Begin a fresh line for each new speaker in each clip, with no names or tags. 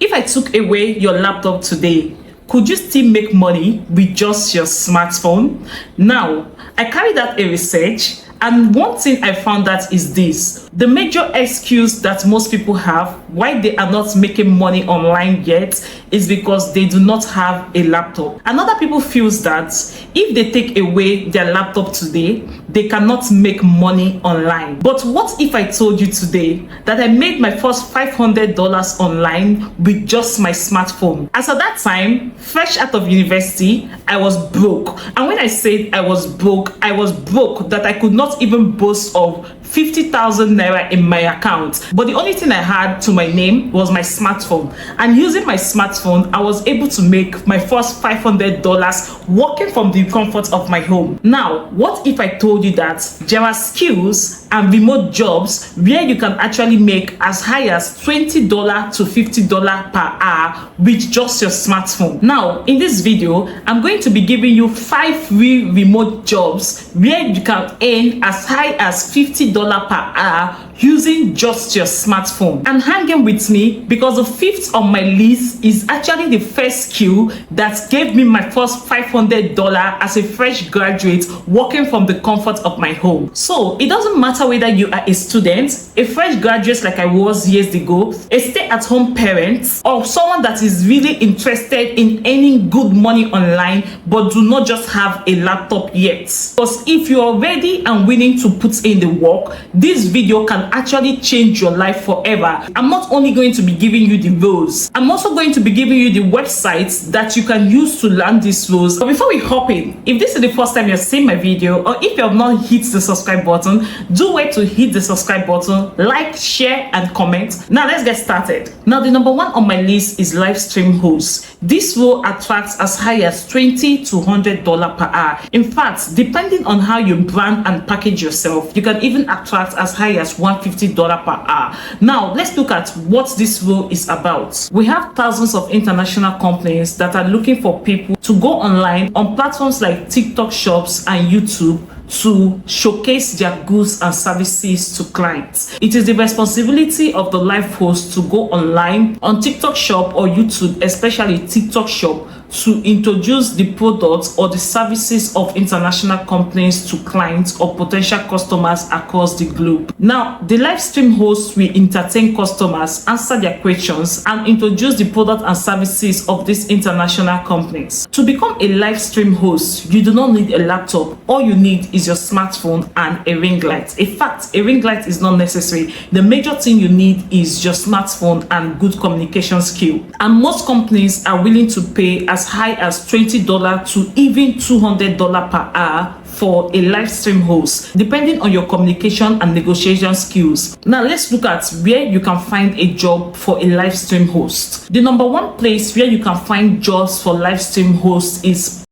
If I took away your laptop today, could you still make money with just your smartphone? Now, I carried out a research, and one thing I found out is this: the major excuse that most people have why they are not making money online yet is because they do not have a laptop. And other people feels that if they take away their laptop today, they cannot make money online. But what if I told you today that I made my first $500 online with just my smartphone? As at that time, fresh out of university, I was broke. And when I said I was broke that I could not even boast of 50,000 naira in my account. But the only thing I had to my name was my smartphone. And using my smartphone, I was able to make my first $500 working from the comfort of my home. Now, what if I told you that there are skills and remote jobs where you can actually make as high as $20 to $50 per hour with just your smartphone? Now, in this video, I'm going to be giving you 5 free remote jobs where you can earn as high as $50 per hour using just your smartphone. And hanging with me because the 5th on my list is actually the first skill that gave me my first $500 as a fresh graduate working from the comfort of my home. So it doesn't matter whether you are a student, a fresh graduate like I was years ago, a stay-at-home parent, or someone that is really interested in earning good money online but do not just have a laptop yet. Because if you are ready and willing to put in the work, this video can actually change your life forever. I'm not only going to be giving you the roles, I'm also going to be giving you the websites that you can use to learn these roles. But before we hop in, if this is the first time you're seeing my video, or if you have not hit the subscribe button, do wait to hit the subscribe button, like, share, and comment. Now let's get started. Now the number 1 on my list is live stream host. This role attracts as high as $20 to $100 per hour. In fact, depending on how you brand and package yourself, you can even attract as high as $150 per hour. Now let's look at what this role is about. We have thousands of international companies that are looking for people to go online on platforms like TikTok shops and YouTube to showcase their goods and services to clients. It is the responsibility of the live host to go online on TikTok shop or YouTube, especially TikTok shop, to introduce the products or the services of international companies to clients or potential customers across the globe. Now, the live stream host will entertain customers, answer their questions, and introduce the product and services of these international companies. To become a live stream host, you do not need a laptop. All you need is your smartphone and a ring light. In fact, a ring light is not necessary. The major thing you need is your smartphone and good communication skill. And most companies are willing to pay as high as $20 to even $200 per hour for a live stream host, depending on your communication and negotiation skills. Now let's look at where you can find a job for a live stream host. The number 1 place where you can find jobs for live stream hosts is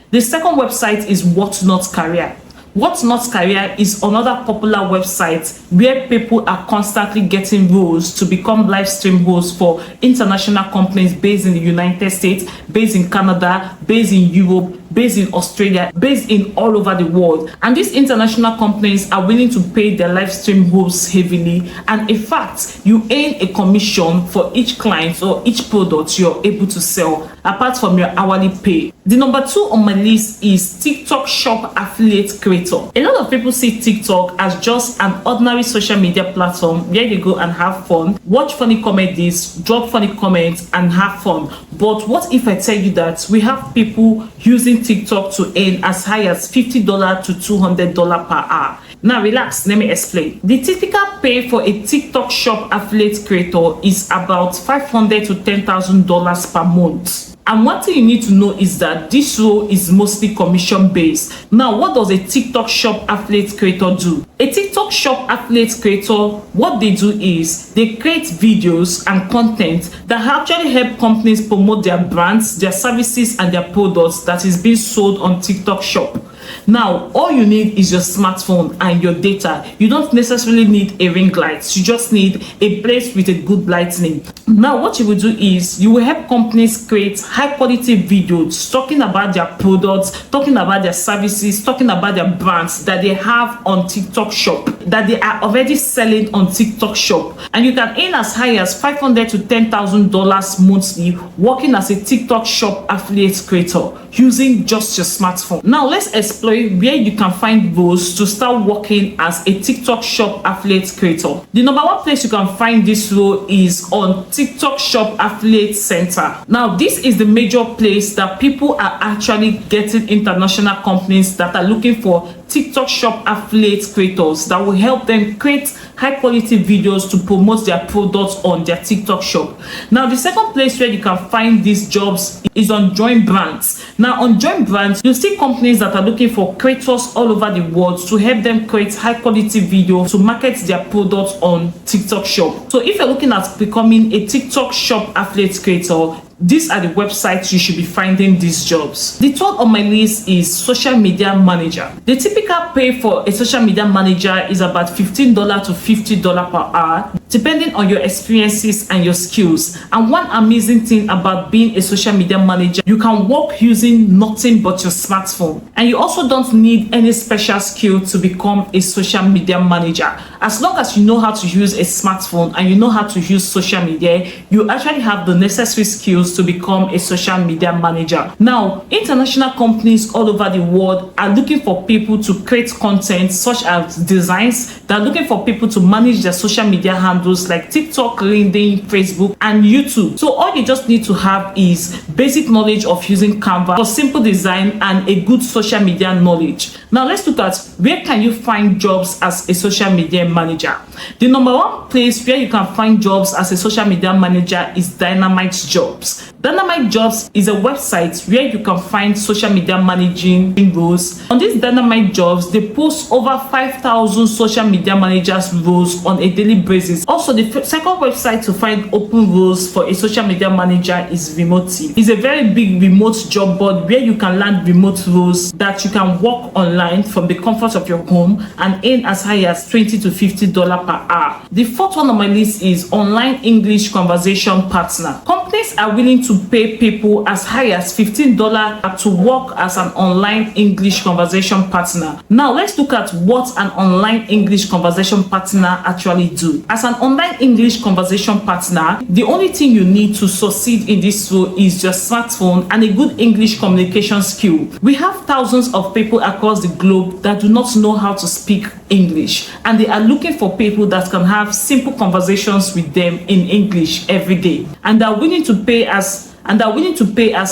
the second website is Whatnot Career. Whatnot Career is another popular website where people are constantly getting roles to become live stream hosts for international companies based in the United States, based in Canada, based in Europe, based in Australia, based in all over the world. And these international companies are willing to pay their live stream hosts heavily. And in fact, you earn a commission for each client or each product you're able to sell, apart from your hourly pay. The number 2 on my list is TikTok Shop Affiliate Creator. A lot of people see TikTok as just an ordinary social media platform where you go and have fun, watch funny comedies, drop funny comments, and have fun. But what if I tell you that we have people using TikTok to earn as high as $50 to $200 per hour? Now relax, let me explain. The typical pay for a TikTok shop affiliate creator is about $500 to $10,000 per month. And one thing you need to know is that this role is mostly commission based. Now, what does a TikTok shop affiliate creator do? A TikTok shop affiliate creator, what they do is they create videos and content that actually help companies promote their brands, their services, and their products that is being sold on TikTok shop. Now, all you need is your smartphone and your data. You don't necessarily need a ring light. You just need a place with a good lighting. Now, what you will do is you will help companies create high quality videos talking about their products, talking about their services, talking about their brands that they have on TikTok Shop, that they are already selling on TikTok Shop. And you can earn as high as $500 to $10,000 monthly working as a TikTok Shop affiliate creator using just your smartphone. Now, let's explore where you can find roles to start working as a TikTok Shop affiliate creator. The number one place you can find this role is on TikTok Shop Affiliate Center. Now, this is the major place that people are actually getting international companies that are looking for TikTok Shop affiliate creators that will help them create high quality videos to promote their products on their TikTok Shop. Now, the second place where you can find these jobs is on Join Brands. Now, on Join Brands, you see companies that are looking for creators all over the world to help them create high quality videos to market their products on TikTok Shop. So if you're looking at becoming a TikTok Shop affiliate creator, these are the websites you should be finding these jobs. The third on my list is social media manager. The typical pay for a social media manager is about $15 to $50 per hour, depending on your experiences and your skills. And one amazing thing about being a social media manager, you can work using nothing but your smartphone. And you also don't need any special skill to become a social media manager. As long as you know how to use a smartphone and you know how to use social media, you actually have the necessary skills to become a social media manager. Now, international companies all over the world are looking for people to create content such as designs. They're looking for people to manage their social media handles like TikTok, LinkedIn, Facebook, and YouTube. So all you just need to have is basic knowledge of using Canva for simple design and a good social media knowledge. Now, let's look at where can you find jobs as a social media manager. The number one place where you can find jobs as a social media manager is Dynamite Jobs. Dynamite Jobs is a website where you can find social media managing roles. On these Dynamite Jobs, they post over 5,000 social media managers roles on a daily basis. Also, the second website to find open roles for a social media manager is Remote Team. It's a very big remote job board where you can land remote roles that you can work online from the comfort of your home and earn as high as $20 to $50 per hour. The fourth one on my list is Online English Conversation Partner. Companies are willing to pay people as high as $15 to work as an online English conversation partner. Now, let's look at what an online English conversation partner actually do. As an online English conversation partner, the only thing you need to succeed in this role is your smartphone and a good English communication skill. We have thousands of people across the globe that do not know how to speak English, and they are looking for people that can have simple conversations with them in English every day, and they're willing to pay as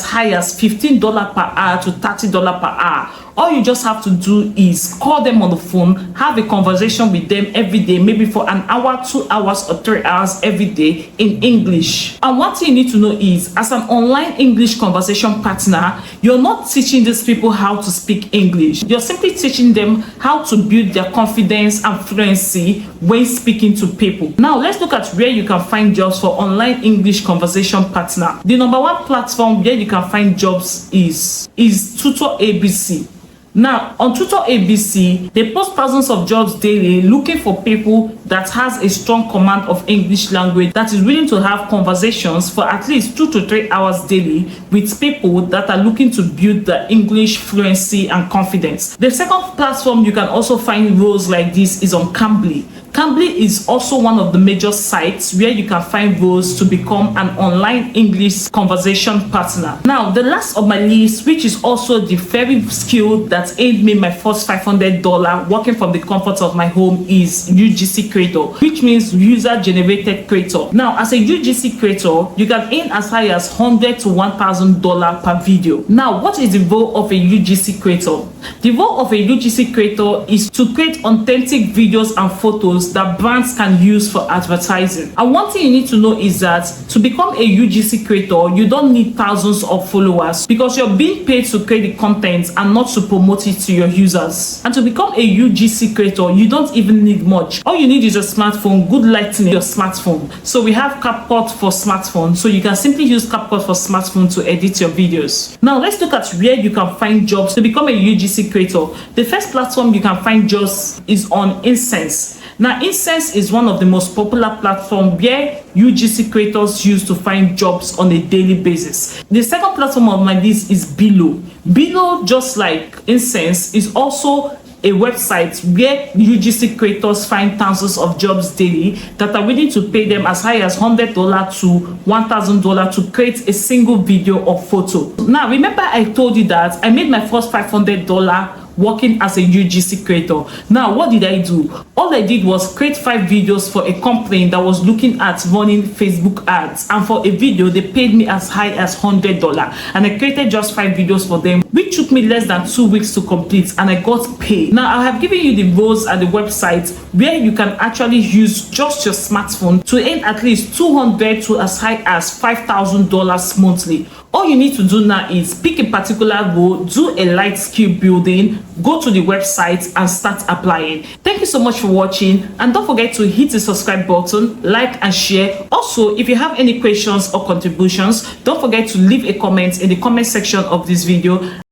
high as $15 per hour to $30 per hour. All you just have to do is call them on the phone, have a conversation with them every day, maybe for an hour, 2 hours, or 3 hours every day in English. And one thing you need to know is, as an online English conversation partner, you're not teaching these people how to speak English. You're simply teaching them how to build their confidence and fluency when speaking to people. Now, let's look at where you can find jobs for online English conversation partner. The number one platform where you can find jobs is Tutor ABC. Now, on Tutor ABC, they post thousands of jobs daily looking for people that has a strong command of English language, that is willing to have conversations for at least 2 to 3 hours daily with people that are looking to build the English fluency and confidence. The second platform you can also find roles like this is on Cambly. Cambly is also one of the major sites where you can find roles to become an online English conversation partner. Now, the last of my list, which is also the very skill that earned me my first $500 working from the comfort of my home, is UGC creator, which means user generated creator. Now, as a UGC creator, you can earn as high as $100 to $1,000 per video. Now, what is the role of a UGC creator? The role of a UGC creator is to create authentic videos and photos videos that brands can use for advertising. And one thing you need to know is that to become a UGC creator, you don't need thousands of followers, because you're being paid to create the content and not to promote it to your users. And to become a UGC creator, you don't even need much. All you need is a smartphone, good lighting in your smartphone. So we have CapCut for smartphone, so you can simply use CapCut for smartphone to edit your videos. Now let's look at where you can find jobs to become a UGC creator. The first platform you can find jobs is on Incense. Now, Incense is one of the most popular platforms where UGC creators use to find jobs on a daily basis. The second platform on my list is Below. Below, just like Incense, is also a website where UGC creators find thousands of jobs daily that are willing to pay them as high as $100 to $1,000 to create a single video or photo. Now, remember I told you that I made my first $500 working as a UGC creator. Now, what did I do? All I did was create 5 videos for a company that was looking at running Facebook ads, and for a video they paid me as high as $100, and I created just 5 videos for them, which took me less than 2 weeks to complete, and I got paid. Now, I have given you the roles at the website where you can actually use just your smartphone to earn at least $200 to as high as $5,000 monthly. All you need to do now is pick a particular role, do a light skill building, go to the website and start applying. Thank you so much for watching, and don't forget to hit the subscribe button, like and share. Also, if you have any questions or contributions, don't forget to leave a comment in the comment section of this video,